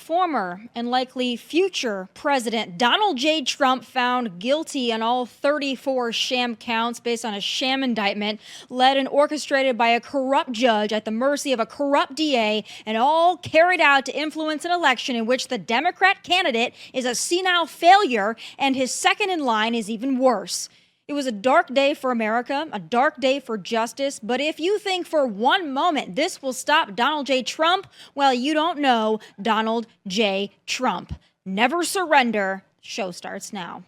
Former and likely future President Donald J. Trump, found guilty on all 34 sham counts based on a sham indictment led and orchestrated by a corrupt judge at the mercy of a corrupt DA, and all carried out to influence an election in which the Democrat candidate is a senile failure and his second in line is even worse. It was a dark day for America, a dark day for justice, but if you think for one moment this will stop Donald J. Trump, well, you don't know Donald J. Trump. Never surrender. Show starts now.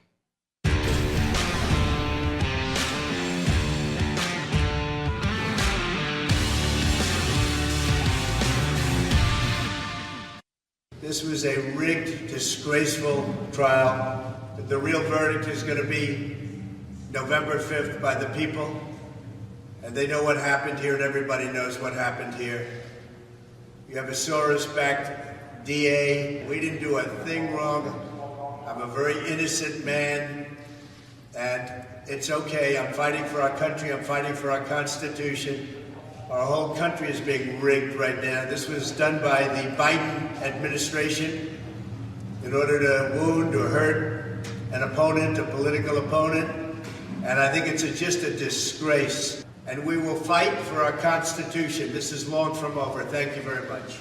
This was a rigged, disgraceful trial. The real verdict is going to be November 5th by the people, and they know what happened here, and everybody knows what happened here. You have a Soros-backed DA. We didn't do a thing wrong. I'm a very innocent man, and it's okay. I'm fighting for our country. I'm fighting for our Constitution. Our whole country is being rigged right now. This was done by the Biden administration in order to wound or hurt an opponent, a political opponent. And I think it's just a disgrace. And we will fight for our Constitution. This is long from over. Thank you very much.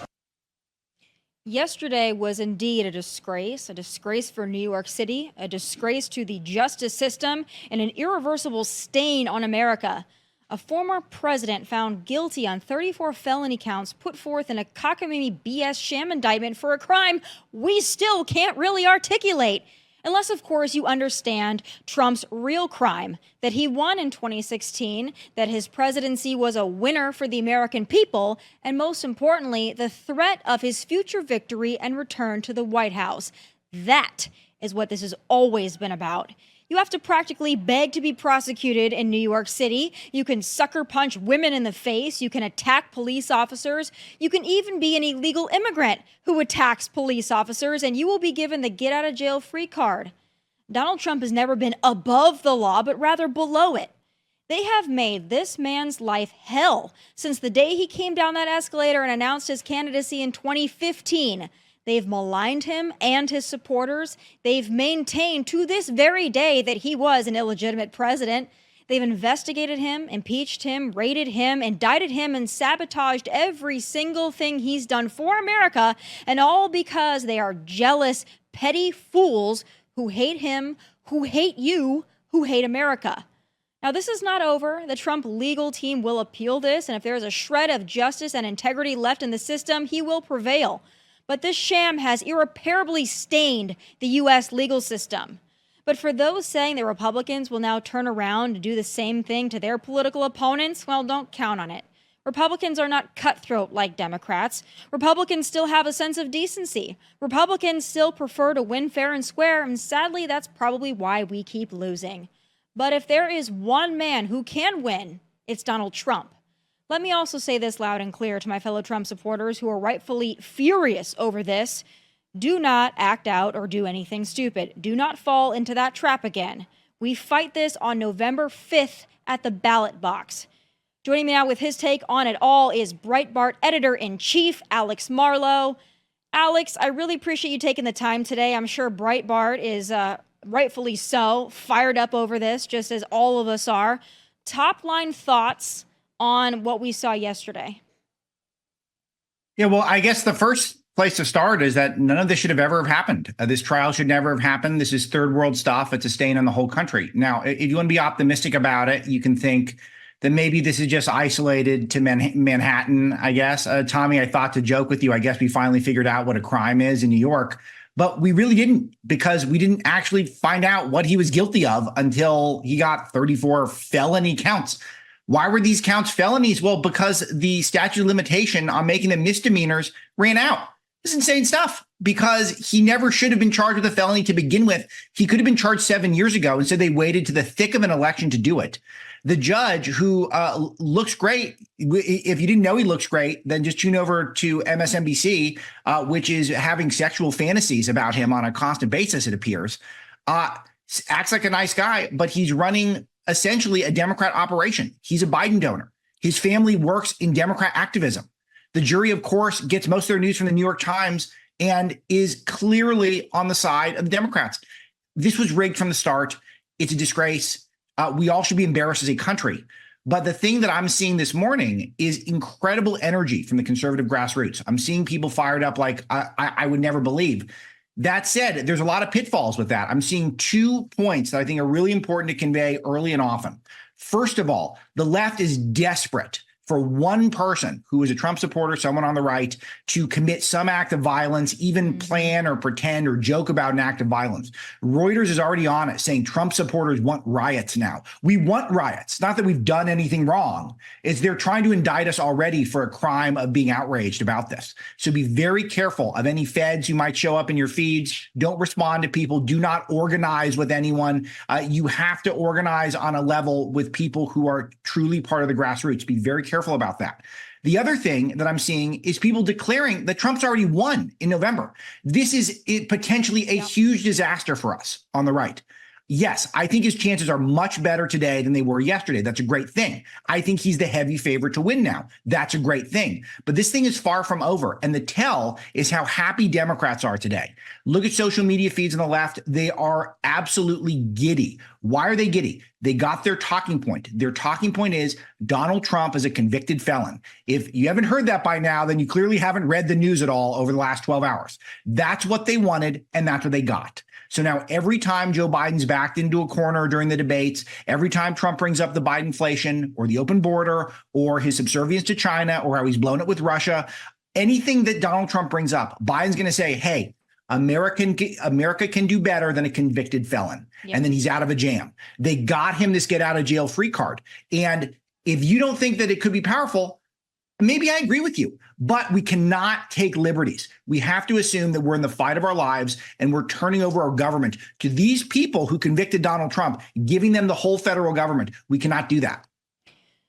Yesterday was indeed a disgrace for New York City, a disgrace to the justice system, and an irreversible stain on America. A former president found guilty on 34 felony counts put forth in a cockamamie BS sham indictment for a crime we still can't really articulate. Unless, of course, you understand Trump's real crime, that he won in 2016, that his presidency was a winner for the American people, and most importantly, the threat of his future victory and return to the White House. That is what this has always been about. You have to practically beg to be prosecuted in New York City. You can sucker punch women in the face. You can attack police officers. You can even be an illegal immigrant who attacks police officers, and you will be given the get out of jail free card. Donald Trump has never been above the law, but rather below it. They have made this man's life hell since the day he came down that escalator and announced his candidacy in 2015. They've maligned him and his supporters. They've maintained to this very day that he was an illegitimate president. They've investigated him, impeached him, raided him, indicted him, and sabotaged every single thing he's done for America, and all because they are jealous, petty fools who hate him, who hate you, who hate America. Now, this is not over. The Trump legal team will appeal this, and if there is a shred of justice and integrity left in the system, he will prevail. But this sham has irreparably stained the U.S. legal system. But for those saying the Republicans will now turn around and do the same thing to their political opponents, well, don't count on it. Republicans are not cutthroat like Democrats. Republicans still have a sense of decency. Republicans still prefer to win fair and square, and sadly, that's probably why we keep losing. But if there is one man who can win, it's Donald Trump. Let me also say this loud and clear to my fellow Trump supporters who are rightfully furious over this. Do not act out or do anything stupid. Do not fall into that trap again. We fight this on November 5th at the ballot box. Joining me now with his take on it all is Breitbart Editor-in-Chief, Alex Marlow. Alex, I really appreciate you taking the time today. I'm sure Breitbart is rightfully so fired up over this, just as all of us are. Top line thoughts on what we saw yesterday? Yeah, well, I guess the first place to start is that none of this should have ever have happened. This trial should never have happened. This is third world stuff. It's a stain on the whole country. Now, if you want to be optimistic about it, you can think that maybe this is just isolated to Manhattan, I guess. Tommy, I thought to joke with you, I guess we finally figured out what a crime is in New York. But we really didn't, because we didn't actually find out what he was guilty of until he got 34 felony counts. Why were these counts felonies? Well, because the statute of limitation on making them misdemeanors ran out. This is insane stuff, because he never should have been charged with a felony to begin with. He could have been charged 7 years ago. Instead, they waited to the thick of an election to do it. The judge, who looks great, if you didn't know he looks great, then just tune over to MSNBC, which is having sexual fantasies about him on a constant basis, it appears. Acts like a nice guy, but he's running essentially a Democrat operation. He's a Biden donor. His family works in Democrat activism. The jury, of course, gets most of their news from the New York Times and is clearly on the side of the Democrats. This was rigged from the start. It's a disgrace. We all should be embarrassed as a country. But the thing that I'm seeing this morning is incredible energy from the conservative grassroots. I'm seeing people fired up like I would never believe. That said, there's a lot of pitfalls with that. I'm seeing 2 points that I think are really important to convey early and often. First of all, the left is desperate for one person who is a Trump supporter, someone on the right, to commit some act of violence, even plan or pretend or joke about an act of violence. Reuters is already on it, saying Trump supporters want riots now. We want riots. Not that we've done anything wrong. It's they're trying to indict us already for a crime of being outraged about this. So be very careful of any feds who might show up in your feeds. Don't respond to people. Do not organize with anyone. You have to organize on a level with people who are truly part of the grassroots. Be very careful about that. The other thing that I'm seeing is people declaring that Trump's already won in November. This is potentially a huge disaster for us on the right. Yes, I think his chances are much better today than they were yesterday. That's a great thing. I think he's the heavy favorite to win now. That's a great thing. But this thing is far from over. And the tell is how happy Democrats are today. Look at social media feeds on the left. They are absolutely giddy. Why are they giddy? They got their talking point. Their talking point is Donald Trump is a convicted felon. If you haven't heard that by now, then you clearly haven't read the news at all over the last 12 hours. That's what they wanted, and that's what they got. So now every time Joe Biden's backed into a corner during the debates, every time Trump brings up the Bidenflation or the open border or his subservience to China or how he's blown it with Russia, anything that Donald Trump brings up, Biden's going to say, hey, America can do better than a convicted felon. Yep. And then he's out of a jam. They got him this get out of jail free card. And if you don't think that it could be powerful, maybe I agree with you, but we cannot take liberties. We have to assume that we're in the fight of our lives and we're turning over our government to these people who convicted Donald Trump, giving them the whole federal government. We cannot do that.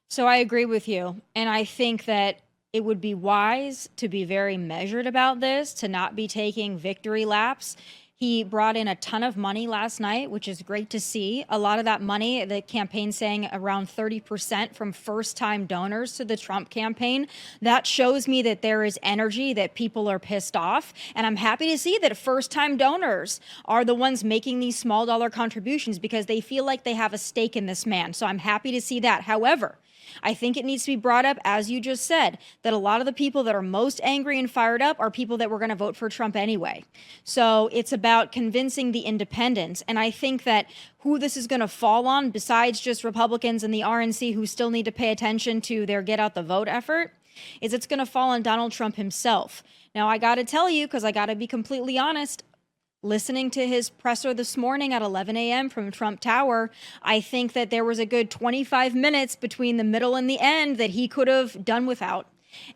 So I agree with you. And I think that it would be wise to be very measured about this, to not be taking victory laps. He brought in a ton of money last night, which is great to see. A lot of that money, the campaign saying around 30% from first-time donors to the Trump campaign. That shows me that there is energy, that people are pissed off. And I'm happy to see that first-time donors are the ones making these small dollar contributions because they feel like they have a stake in this man. So I'm happy to see that. However, I think it needs to be brought up, as you just said, that a lot of the people that are most angry and fired up are people that were going to vote for Trump anyway. So it's about convincing the independents. And I think that who this is going to fall on, besides just Republicans and the RNC who still need to pay attention to their get out the vote effort, is it's going to fall on Donald Trump himself. Now, I got to tell you, because I got to be completely honest, listening to his presser this morning at 11 a.m. from Trump Tower, I think that there was a good 25 minutes between the middle and the end that he could have done without.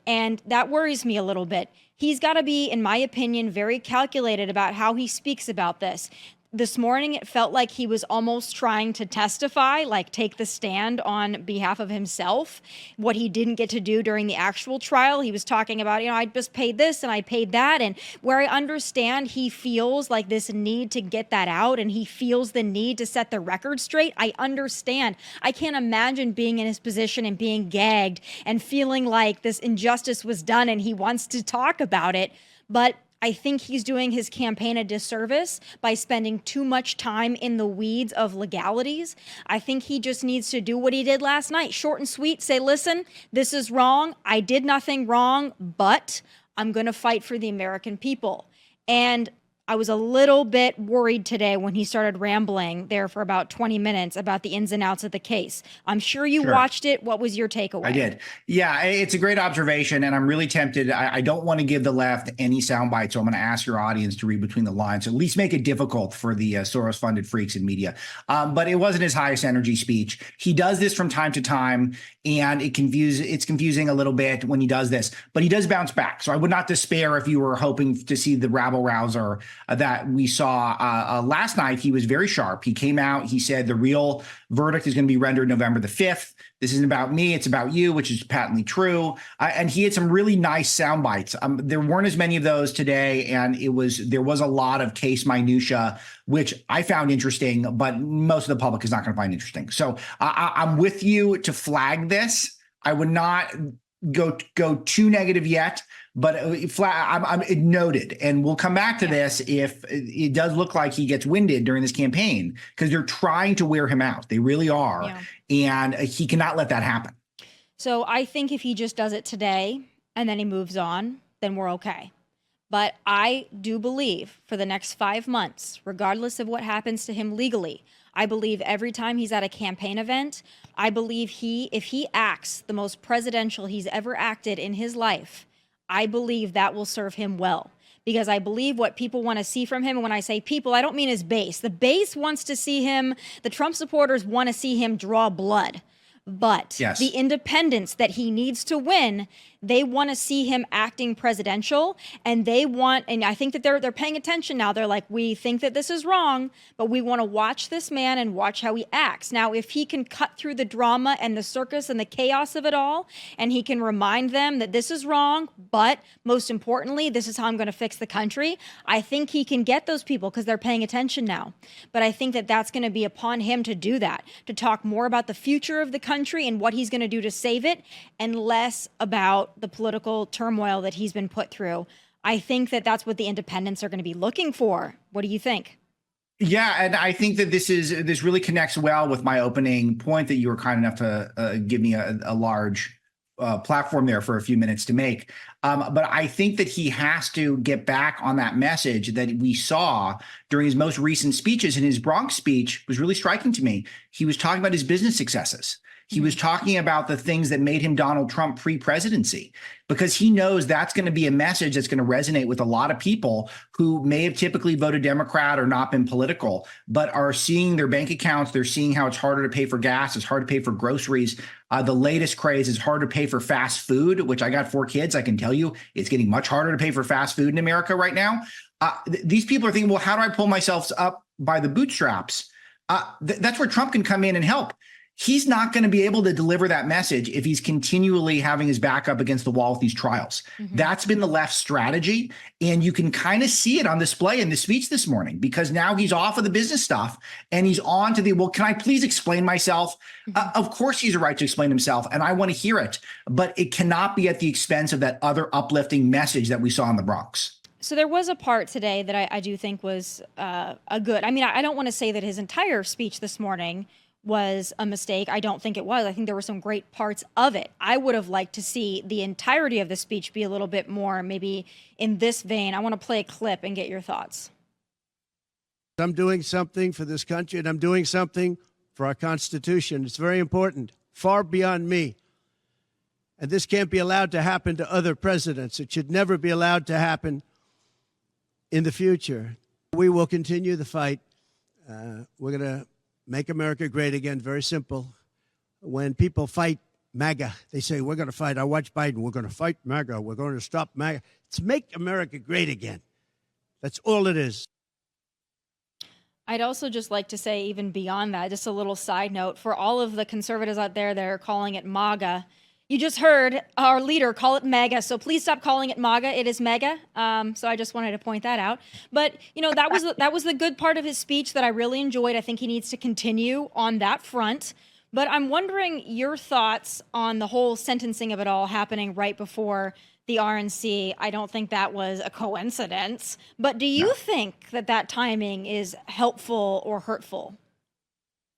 And that worries me a little bit. He's got to be, in my opinion, very calculated about how he speaks about this. This morning, it felt like he was almost trying to testify, like take the stand on behalf of himself, what he didn't get to do during the actual trial. He was talking about, I just paid this and I paid that. And where I understand he feels like this need to get that out and he feels the need to set the record straight, I understand. I can't imagine being in his position and being gagged and feeling like this injustice was done and he wants to talk about it. But I think he's doing his campaign a disservice by spending too much time in the weeds of legalities. I think he just needs to do what he did last night. Short and sweet, say, listen, this is wrong. I did nothing wrong, but I'm going to fight for the American people. And I was a little bit worried today when he started rambling there for about 20 minutes about the ins and outs of the case. I'm sure you watched it. What was your takeaway? I did. Yeah, it's a great observation, and I'm really tempted. I don't want to give the left any soundbite, so I'm going to ask your audience to read between the lines, at least make it difficult for the Soros-funded freaks in media. But it wasn't his highest energy speech. He does this from time to time, and it's confusing a little bit when he does this, but he does bounce back. So I would not despair if you were hoping to see the rabble-rouser that we saw last night. He was very sharp. He came out. He said the real verdict is going to be rendered November the 5th. This isn't about me. It's about you, which is patently true. And he had some really nice sound bites. There weren't as many of those today. And there was a lot of case minutia, which I found interesting, but most of the public is not going to find interesting. So I'm with you to flag this. I would not go too negative yet, But I'm noted, and we'll come back to this if it does look like he gets winded during this campaign, because they're trying to wear him out. They really are. And he cannot let that happen. So I think if he just does it today and then he moves on, then we're okay. But I do believe for the next 5 months, regardless of what happens to him legally, I believe every time he's at a campaign event, I believe if he acts the most presidential he's ever acted in his life, I believe that will serve him well. Because I believe what people want to see from him, and when I say people, I don't mean his base. The base wants to see him, the Trump supporters want to see him draw blood. But the independents that he needs to win, they want to see him acting presidential, and I think that they're paying attention now. They're like, we think that this is wrong, but we want to watch this man and watch how he acts. Now, if he can cut through the drama and the circus and the chaos of it all, and he can remind them that this is wrong, but most importantly, this is how I'm going to fix the country, I think he can get those people because they're paying attention now. But I think that that's going to be upon him to do that, to talk more about the future of the country and what he's going to do to save it, and less about the political turmoil that he's been put through. I think that that's what the independents are going to be looking for. What do you think? Yeah, and I think that this really connects well with my opening point that you were kind enough to give me a large platform there for a few minutes to make. But I think that he has to get back on that message that we saw during his most recent speeches. And his Bronx speech was really striking to me. He was talking about his business successes. He was talking about the things that made him Donald Trump pre-presidency, because he knows that's going to be a message that's going to resonate with a lot of people who may have typically voted Democrat or not been political, but are seeing their bank accounts. They're seeing how it's harder to pay for gas. It's hard to pay for groceries. The latest craze is hard to pay for fast food, which I got 4 kids. I can tell you it's getting much harder to pay for fast food in America right now. These people are thinking, well, how do I pull myself up by the bootstraps? That's where Trump can come in and help. He's not going to be able to deliver that message if he's continually having his back up against the wall with these trials. That's been the left's strategy. And you can kind of see it on display in the speech this morning, because now he's off of the business stuff and he's on to well, can I please explain myself? Of course, he's a right to explain himself, and I want to hear it. But it cannot be at the expense of that other uplifting message that we saw in the Bronx. So there was a part today that I do think was a good. I mean, I don't want to say that his entire speech this morning was a mistake. I don't think it was. I think there were some great parts of it. I would have liked to see the entirety of the speech be a little bit more maybe in this vein. I want to play a clip and get your thoughts. I'm doing something for this country, and I'm doing something for our Constitution. It's very important, far beyond me. And this can't be allowed to happen to other presidents. It should never be allowed to happen in the future. We will continue the fight. We're going to make America great again. Very simple. When people fight MAGA, they say, we're going to fight. I watch Biden. We're going to fight MAGA. We're going to stop MAGA. It's make America great again. That's all it is. I'd also just like to say, even beyond that, just a little side note for all of the conservatives out there that are calling it MAGA. You just heard our leader call it MAGA, so please stop calling it MAGA. It is MEGA. So I just wanted to point that out. But you know, that was the good part of his speech that I really enjoyed. I think he needs to continue on that front. But I'm wondering your thoughts on the whole sentencing of it all happening right before the RNC. I don't think that was a coincidence. But do you think that timing is helpful or hurtful?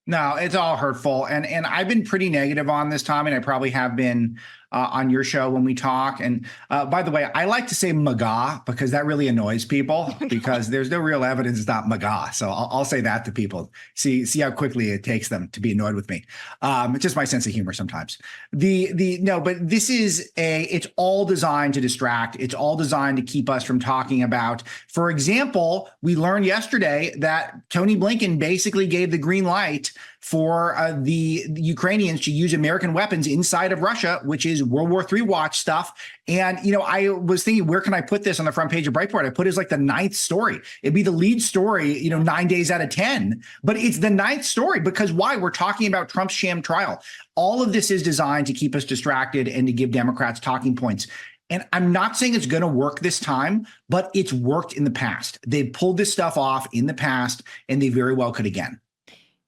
No, it's all hurtful. And I've been pretty negative on this, Tommy, and I probably have been on your show when we talk. And by the way, I like to say MAGA because that really annoys people because there's no real evidence it's not MAGA. So I'll say that to people. See how quickly it takes them to be annoyed with me. It's just my sense of humor sometimes. No, but this is it's all designed to distract. It's all designed to keep us from talking about, for example, we learned yesterday that Tony Blinken basically gave the green light for the Ukrainians to use American weapons inside of Russia, which is World War III watch stuff. And, you know, I was thinking, where can I put this on the front page of Breitbart? I put it as like the 9th story. It'd be the lead story, 9 days out of 10. But it's the 9th story because why? We're talking about Trump's sham trial. All of this is designed to keep us distracted and to give Democrats talking points. And I'm not saying it's going to work this time, but it's worked in the past. They've pulled this stuff off in the past, and they very well could again.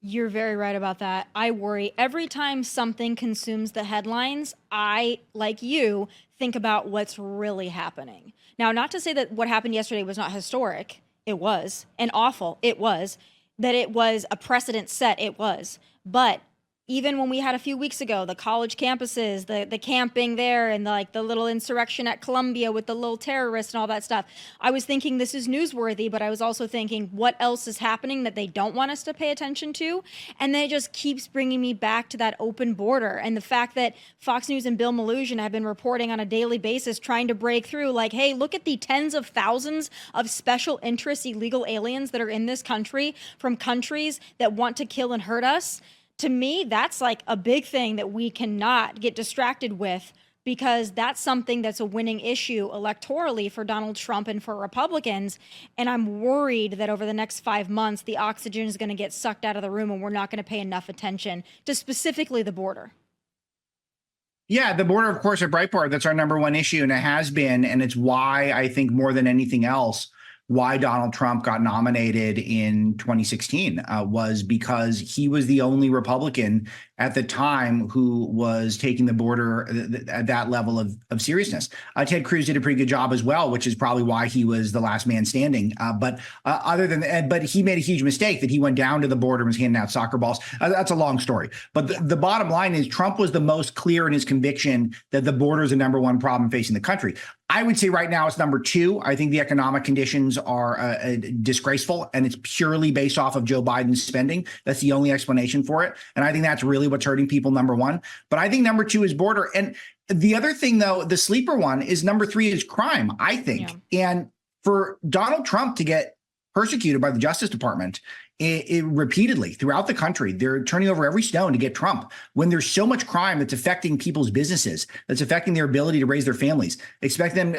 You're very right about that. I worry every time something consumes the headlines. I, like you, think about what's really happening. Now, not to say that what happened yesterday was not historic. It was. And awful. It was. That it was a precedent set. It was. But even when we had a few weeks ago, the college campuses, the camping there, and the little insurrection at Columbia with the little terrorists and all that stuff, I was thinking this is newsworthy, but I was also thinking what else is happening that they don't want us to pay attention to? And then it just keeps bringing me back to that open border and the fact that Fox News and Bill Malhusian have been reporting on a daily basis trying to break through, like, hey, look at the tens of thousands of special interest illegal aliens that are in this country from countries that want to kill and hurt us. To me, that's like a big thing that we cannot get distracted with, because that's something that's a winning issue electorally for Donald Trump and for Republicans. And I'm worried that over the next 5 months, the oxygen is going to get sucked out of the room and we're not going to pay enough attention to specifically the border. Yeah, the border, of course, at Breitbart, that's our number one issue, and it has been. And it's why I think more than anything else, why Donald Trump got nominated in 2016 was because he was the only Republican at the time who was taking the border at that level of seriousness. Ted Cruz did a pretty good job as well, which is probably why he was the last man standing. But he made a huge mistake that he went down to the border and was handing out soccer balls. That's a long story. But the bottom line is Trump was the most clear in his conviction that the border is the number one problem facing the country. I would say right now it's number two. I think the economic conditions are disgraceful, and it's purely based off of Joe Biden's spending. That's the only explanation for it. And I think that's really what's hurting people, number one. But I think number two is border. And the other thing, though, the sleeper one is number three is crime, I think. Yeah. And for Donald Trump to get persecuted by the Justice Department repeatedly throughout the country, they're turning over every stone to get Trump when there's so much crime that's affecting people's businesses, that's affecting their ability to raise their families, affecting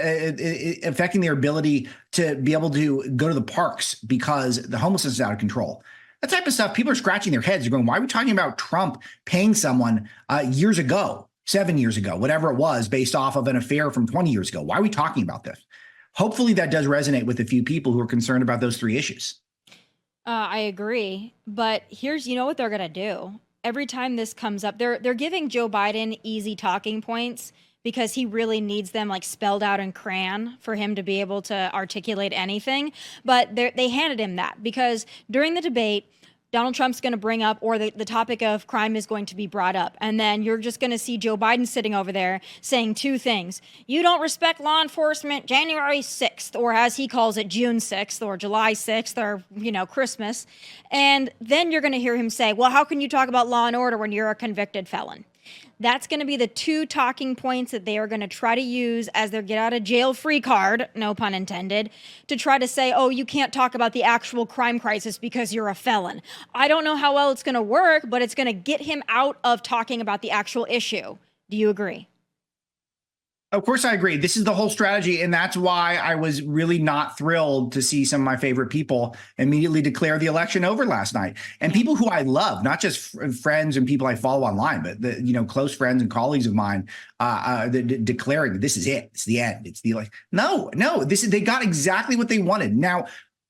their ability to be able to go to the parks because the homelessness is out of control. That type of stuff, people are scratching their heads. They're going, why are we talking about Trump paying someone years ago, 7 years ago, whatever it was, based off of an affair from 20 years ago? Why are we talking about this? Hopefully that does resonate with a few people who are concerned about those three issues. I agree. But you know what they're going to do? Every time this comes up, they're giving Joe Biden easy talking points because he really needs them like spelled out in crayon for him to be able to articulate anything. But they handed him that because during the debate, Donald Trump's going to bring up, or the topic of crime is going to be brought up. And then you're just going to see Joe Biden sitting over there saying two things. You don't respect law enforcement January 6th, or as he calls it, June 6th, or July 6th, or, Christmas. And then you're going to hear him say, well, how can you talk about law and order when you're a convicted felon? That's going to be the two talking points that they are going to try to use as their get out of jail free card, no pun intended, to try to say, oh, you can't talk about the actual crime crisis because you're a felon. I don't know how well it's going to work, but it's going to get him out of talking about the actual issue. Do you agree? Of course, I agree. This is the whole strategy. And that's why I was really not thrilled to see some of my favorite people immediately declare the election over last night. And people who I love, not just friends and people I follow online, but close friends and colleagues of mine declaring this is it. It's the end. It's the election. No, they got exactly what they wanted. Now,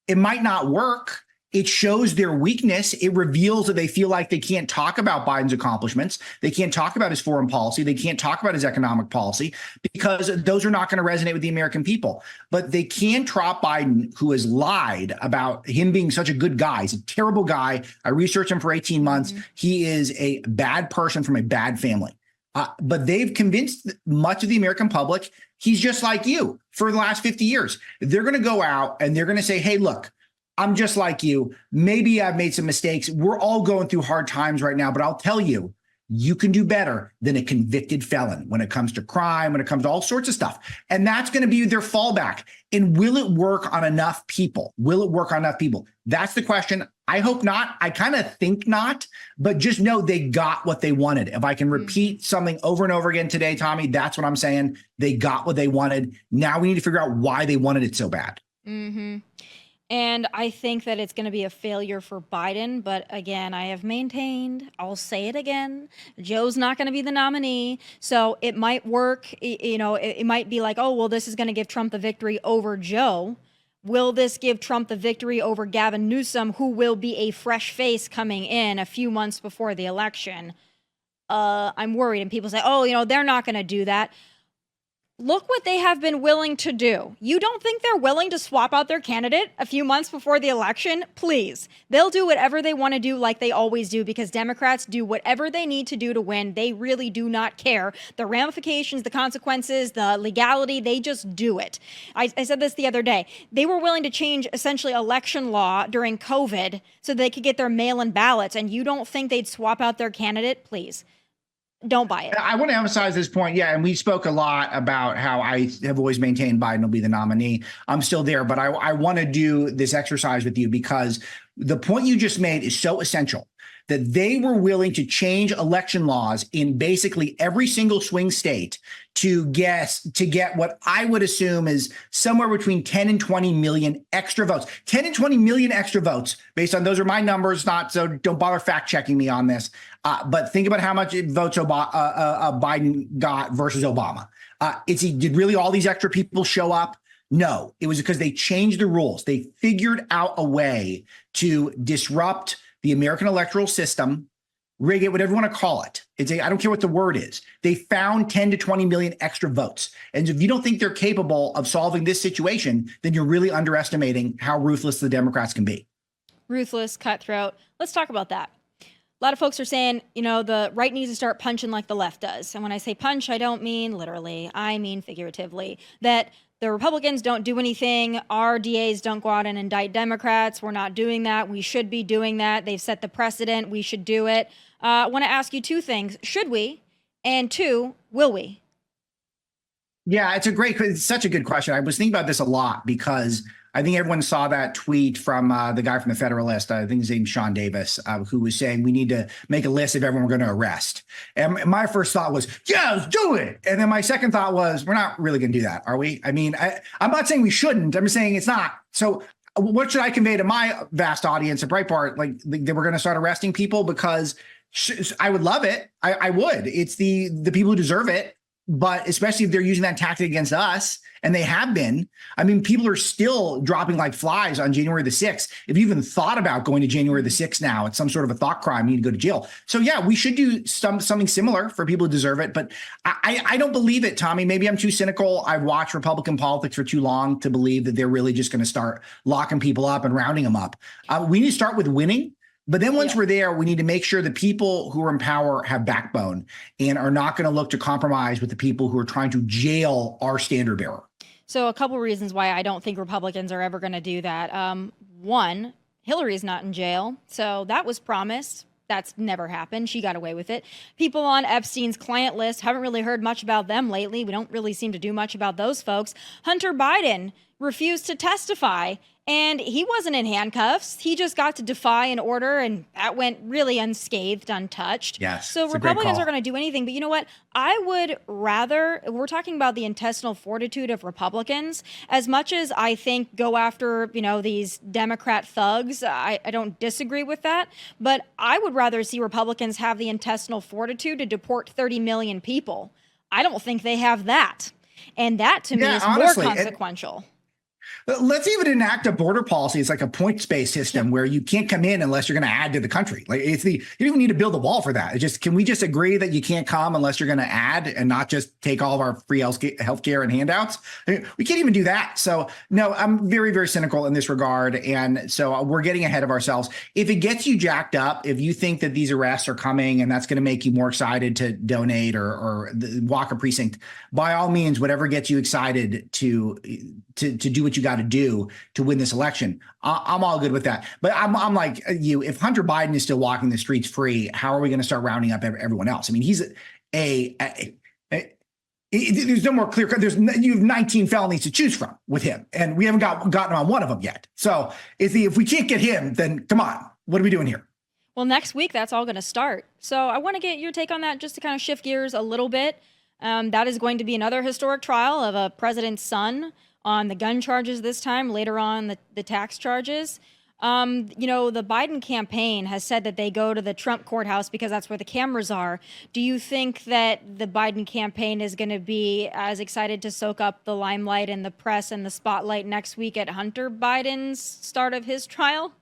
it might not work. It shows their weakness. It reveals that they feel like they can't talk about Biden's accomplishments. They can't talk about his foreign policy. They can't talk about his economic policy because those are not going to resonate with the American people. But they can trot Biden, who has lied about him being such a good guy. He's a terrible guy. I researched him for 18 months. Mm-hmm. He is a bad person from a bad family. But they've convinced much of the American public he's just like you for the last 50 years. They're going to go out and they're going to say, hey, look, I'm just like you. Maybe I've made some mistakes. We're all going through hard times right now, but I'll tell you, you can do better than a convicted felon when it comes to crime, when it comes to all sorts of stuff. And that's going to be their fallback. And will it work on enough people? That's the question. I hope not. I kind of think not, but just know they got what they wanted. If I can repeat something over and over again today, Tommy, that's what I'm saying. They got what they wanted. Now we need to figure out why they wanted it so bad. Mm-hmm. And I think that it's going to be a failure for Biden. But again, I have maintained, I'll say it again, Joe's not going to be the nominee. So it might work. It might be like, oh, well, this is going to give Trump the victory over Joe. Will this give Trump the victory over Gavin Newsom, who will be a fresh face coming in a few months before the election? I'm worried. And people say, oh, they're not going to do that. Look what they have been willing to do. You don't think they're willing to swap out their candidate a few months before the election? Please. They'll do whatever they want to do like they always do, because Democrats do whatever they need to do to win. They really do not care. The ramifications, the consequences, the legality, they just do it. I said this the other day. They were willing to change essentially election law during COVID so they could get their mail-in ballots, and you don't think they'd swap out their candidate? Please. Don't buy it. I want to emphasize this point. Yeah. And we spoke a lot about how I have always maintained Biden will be the nominee. I'm still there, but I want to do this exercise with you because the point you just made is so essential, that they were willing to change election laws in basically every single swing state to get what I would assume is somewhere between 10 and 20 million extra votes. 10 and 20 million extra votes, based on those are my numbers, not so don't bother fact checking me on this. But think about how much votes Biden got versus Obama. Did really all these extra people show up? No, it was because they changed the rules. They figured out a way to disrupt the American electoral system, rig it, whatever you want to call it. I don't care what the word is. They found 10 to 20 million extra votes. And if you don't think they're capable of solving this situation, then you're really underestimating how ruthless the Democrats can be. Ruthless, cutthroat. Let's talk about that. A lot of folks are saying, the right needs to start punching like the left does. And when I say punch, I don't mean literally. I mean figuratively. That the Republicans don't do anything. Our DAs don't go out and indict Democrats. We're not doing that. We should be doing that. They've set the precedent. We should do it. I want to ask you two things. Should we? And two, will we? Yeah, it's such a good question. I was thinking about this a lot because I think everyone saw that tweet from the guy from the Federalist. I think his name's Sean Davis, who was saying we need to make a list of everyone we're going to arrest. And my first thought was, yeah, let's do it. And then my second thought was, we're not really going to do that, are we? I mean, I'm not saying we shouldn't. I'm just saying it's not. So what should I convey to my vast audience at Breitbart? Like that we're going to start arresting people? Because I would love it. I would. It's the people who deserve it. But especially if they're using that tactic against us, and they have been. I mean, people are still dropping like flies on January the 6th. If you even thought about going to January the 6th now, it's some sort of a thought crime. You need to go to jail. So yeah, we should do something similar for people who deserve it. But I don't believe it, Tommy. Maybe I'm too cynical. I've watched Republican politics for too long to believe that they're really just going to start locking people up and rounding them up. We need to start with winning. But then once we're there, we need to make sure the people who are in power have backbone and are not going to look to compromise with the people who are trying to jail our standard bearer. So a couple reasons why I don't think Republicans are ever going to do that. One, Hillary's not in jail. So that was promised. That's never happened. She got away with it. People on Epstein's client list, haven't really heard much about them lately. We don't really seem to do much about those folks. Hunter Biden refused to testify, and he wasn't in handcuffs. He just got to defy an order, and that went really unscathed, untouched. Yes. So Republicans are going to do anything. But you know what? I would rather, we're talking about the intestinal fortitude of Republicans, as much as I think go after, these Democrat thugs. I don't disagree with that. But I would rather see Republicans have the intestinal fortitude to deport 30 million people. I don't think they have that. And that, to me, is honestly more consequential. Let's even enact a border policy. It's like a points-based system where you can't come in unless you're going to add to the country. Like you don't even need to build a wall for that. Can we just agree that you can't come unless you're going to add and not just take all of our free healthcare and handouts? I mean, we can't even do that. So no, I'm very, very cynical in this regard. And so we're getting ahead of ourselves. If it gets you jacked up, if you think that these arrests are coming and that's going to make you more excited to donate or walk a precinct, by all means, whatever gets you excited to do what you got to do to win this election, I'm all good with that. But I'm like you, if Hunter Biden is still walking the streets free, how are we going to start rounding up everyone else? I mean, he's there's no more clear cut. You have 19 felonies to choose from with him, and we haven't gotten on one of them yet. So if we can't get him, then come on, what are we doing here? Well, next week, that's all going to start. So I want to get your take on that just to kind of shift gears a little bit. That is going to be another historic trial of a president's son on the gun charges this time, later on the tax charges. The Biden campaign has said that they go to the Trump courthouse because that's where the cameras are. Do you think that the Biden campaign is going to be as excited to soak up the limelight and the press and the spotlight next week at Hunter Biden's start of his trial?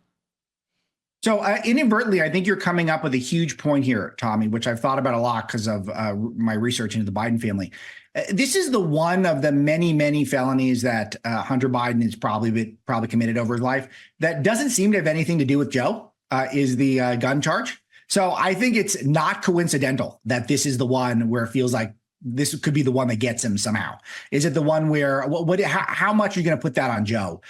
So inadvertently, I think you're coming up with a huge point here, Tommy, which I've thought about a lot because of my research into the Biden family. This is the one of the many, many felonies that Hunter Biden has probably committed over his life that doesn't seem to have anything to do with Joe, is the gun charge. So I think it's not coincidental that this is the one where it feels like this could be the one that gets him somehow. Is it the one where how much are you going to put that on Joe?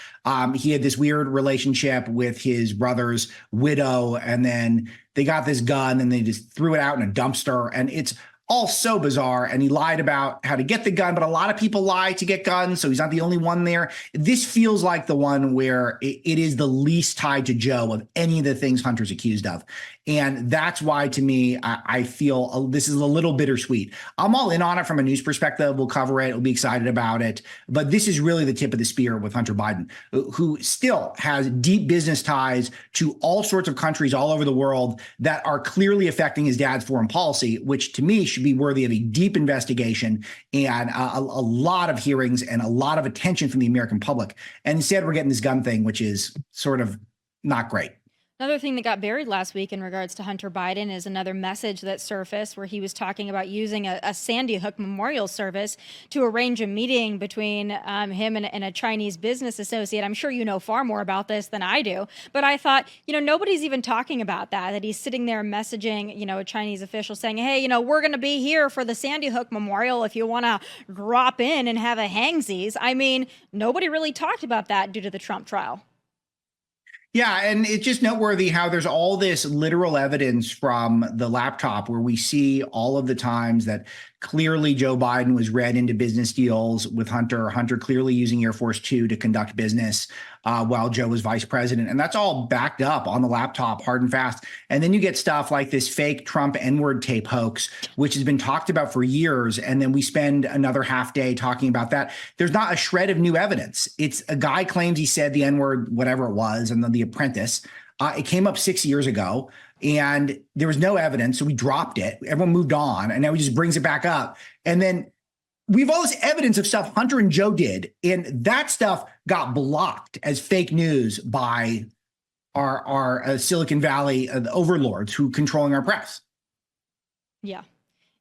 He had this weird relationship with his brother's widow, and then they got this gun and they just threw it out in a dumpster, and it's all so bizarre. And he lied about how to get the gun, but a lot of people lie to get guns, so he's not the only one there. This feels like the one where it is the least tied to Joe of any of the things Hunter's accused of. And that's why, to me, I feel this is a little bittersweet. I'm all in on it from a news perspective. We'll cover it. We'll be excited about it. But this is really the tip of the spear with Hunter Biden, who still has deep business ties to all sorts of countries all over the world that are clearly affecting his dad's foreign policy, which to me should be worthy of a deep investigation and a lot of hearings and a lot of attention from the American public. And instead, we're getting this gun thing, which is sort of not great. Another thing that got buried last week in regards to Hunter Biden is another message that surfaced where he was talking about using a Sandy Hook memorial service to arrange a meeting between him and a Chinese business associate. I'm sure you know far more about this than I do, but I thought, nobody's even talking about that he's sitting there messaging, a Chinese official saying, hey, we're going to be here for the Sandy Hook memorial if you want to drop in and have a hangsies. I mean, nobody really talked about that due to the Trump trial. Yeah, and it's just noteworthy how there's all this literal evidence from the laptop where we see all of the times that clearly Joe Biden was read into business deals with Hunter clearly using Air Force Two to conduct business while Joe was vice president. And that's all backed up on the laptop, hard and fast. And then you get stuff like this fake Trump N-word tape hoax, which has been talked about for years. And then we spend another half day talking about that. There's not a shred of new evidence. It's a guy claims he said the N-word, whatever it was, and then The Apprentice. It came up 6 years ago. And there was no evidence, so we dropped it. Everyone moved on, and now he just brings it back up. And then we have all this evidence of stuff Hunter and Joe did, and that stuff got blocked as fake news by our Silicon Valley overlords who controlling our press. Yeah.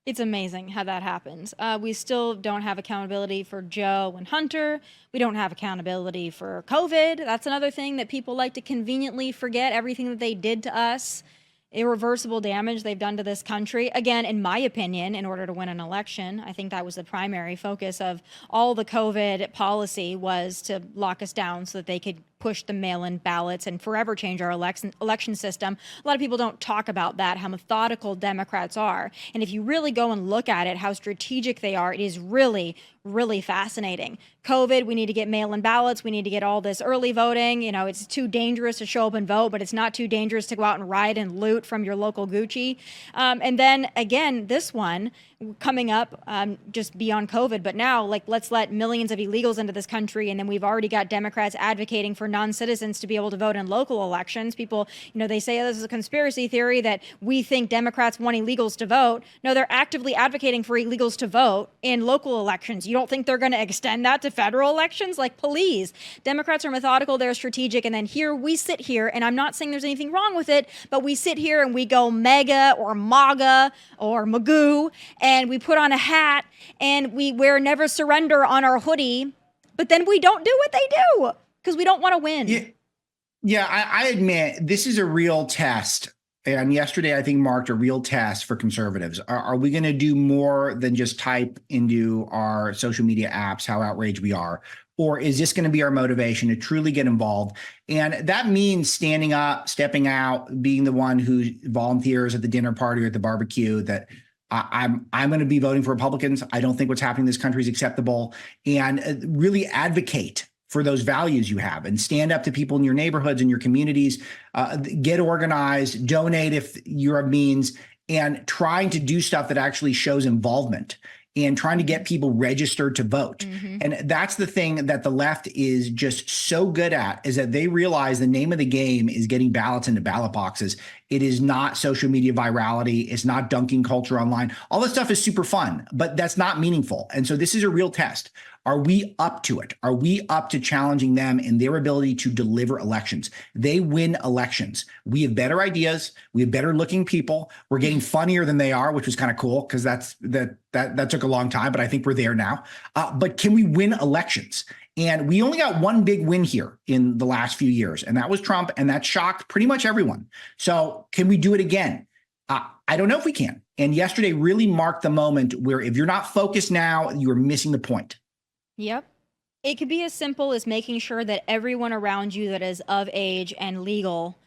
It's amazing how that happens. We still don't have accountability for Joe and Hunter. We don't have accountability for COVID. That's another thing that people like to conveniently forget, everything that they did to us. Irreversible damage they've done to this country. Again, in my opinion, in order to win an election, I think that was the primary focus of all the COVID policy, was to lock us down so that they could push the mail-in ballots and forever change our election system. A lot of people don't talk about that, how methodical Democrats are. And if you really go and look at it, how strategic they are, it is really, really fascinating. COVID, we need to get mail-in ballots. We need to get all this early voting. It's too dangerous to show up and vote, but it's not too dangerous to go out and riot and loot from your local Gucci. And then again, this one coming up just beyond COVID, but now let's let millions of illegals into this country. And then we've already got Democrats advocating for non-citizens to be able to vote in local elections. People, they say this is a conspiracy theory that we think Democrats want illegals to vote. No, they're actively advocating for illegals to vote in local elections. You don't think they're going to extend that to federal elections? Please. Democrats are methodical, they're strategic. And then here we sit here, and I'm not saying there's anything wrong with it, but we sit here and we go MAGA or MAGA or Magoo, and we put on a hat and we wear Never Surrender on our hoodie, but then we don't do what they do because we don't want to win. Yeah, I admit this is a real test. And yesterday, I think, marked a real test for conservatives. Are we going to do more than just type into our social media apps how outraged we are? Or is this going to be our motivation to truly get involved? And that means standing up, stepping out, being the one who volunteers at the dinner party or at the barbecue that I'm going to be voting for Republicans. I don't think what's happening in this country is acceptable. And really advocate for those values you have and stand up to people in your neighborhoods and your communities, get organized, donate if you have means, and trying to do stuff that actually shows involvement. and trying to get people registered to vote. And that's the thing that the left is just so good at, is that they realize the name of the game is getting ballots into ballot boxes. It is not social media virality. It's not dunking culture online. All this stuff is super fun, but that's not meaningful. And so this is a real test. Are we up to it? Are we up to challenging them in their ability to deliver elections? They win elections. We have better ideas. We have better looking people. We're getting funnier than they are, which was kind of cool because that took a long time, but I think we're there now. But can we win elections? And we only got one big win here in the last few years, and that was Trump, and that shocked pretty much everyone. So can we do it again? I don't know if we can. And yesterday really marked the moment where if you're not focused now, you are missing the point. Yep. It could be as simple as making sure that everyone around you that is of age and legal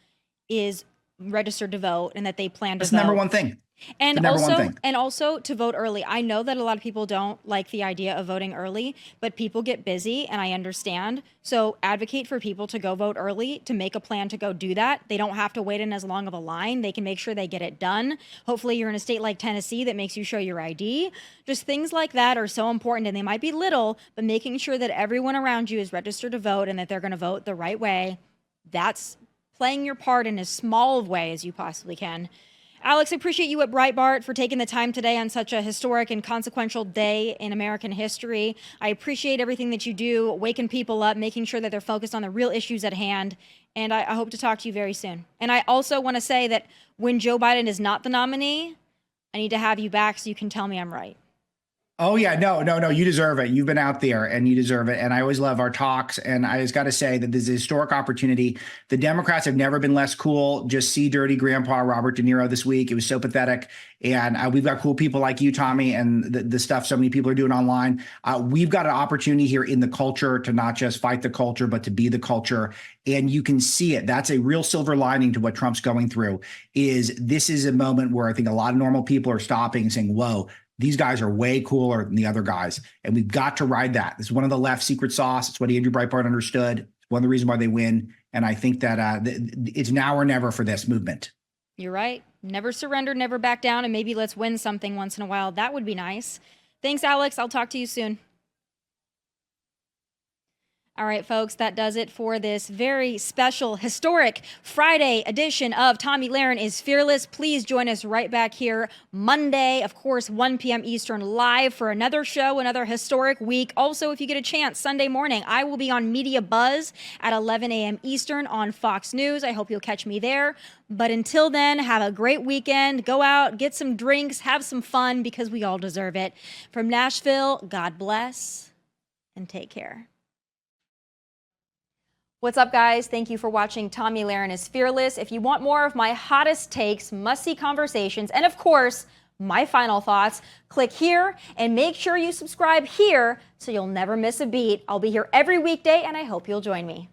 is registered to vote and that they plan to vote. That's the number one thing. And also to vote early. I know that a lot of people don't like the idea of voting early, but people get busy and I understand. So advocate for people to go vote early, to make a plan to go do that. They don't have to wait in as long of a line. They can make sure they get it done. Hopefully you're in a state like Tennessee that makes you show your ID. Just things like that are so important, and they might be little, but making sure that everyone around you is registered to vote and that they're going to vote the right way. That's playing your part in as small of a way as you possibly can. Alex, I appreciate you at Breitbart for taking the time today on such a historic and consequential day in American history. I appreciate everything that you do, waking people up, making sure that they're focused on the real issues at hand. And I hope to talk to you very soon. And I also want to say that when Joe Biden is not the nominee, I need to have you back so you can tell me I'm right. Oh, yeah. No. You deserve it. You've been out there and you deserve it. And I always love our talks. And I just got to say that this is a historic opportunity. The Democrats have never been less cool. Just see dirty grandpa Robert De Niro this week. It was so pathetic. And we've got cool people like you, Tomi, and the stuff so many people are doing online. We've got an opportunity here in the culture to not just fight the culture, but to be the culture. And you can see it. That's a real silver lining to what Trump's going through. This is a moment where I think a lot of normal people are stopping and saying, whoa, these guys are way cooler than the other guys. And we've got to ride that. This is one of the left's secret sauce. It's what Andrew Breitbart understood. It's one of the reasons why they win. And I think that it's now or never for this movement. You're right. Never surrender, never back down, and maybe let's win something once in a while. That would be nice. Thanks, Alex. I'll talk to you soon. All right, folks, that does it for this very special, historic Friday edition of Tomi Lahren is Fearless. Please join us right back here Monday, of course, 1 p.m. Eastern, live for another show, another historic week. Also, if you get a chance, Sunday morning, I will be on Media Buzz at 11 a.m. Eastern on Fox News. I hope you'll catch me there. But until then, have a great weekend. Go out, get some drinks, have some fun, because we all deserve it. From Nashville, God bless and take care. What's up, guys? Thank you for watching Tomi Lahren is Fearless. If you want more of my hottest takes, must-see conversations, and of course, my final thoughts, click here and make sure you subscribe here so you'll never miss a beat. I'll be here every weekday, and I hope you'll join me.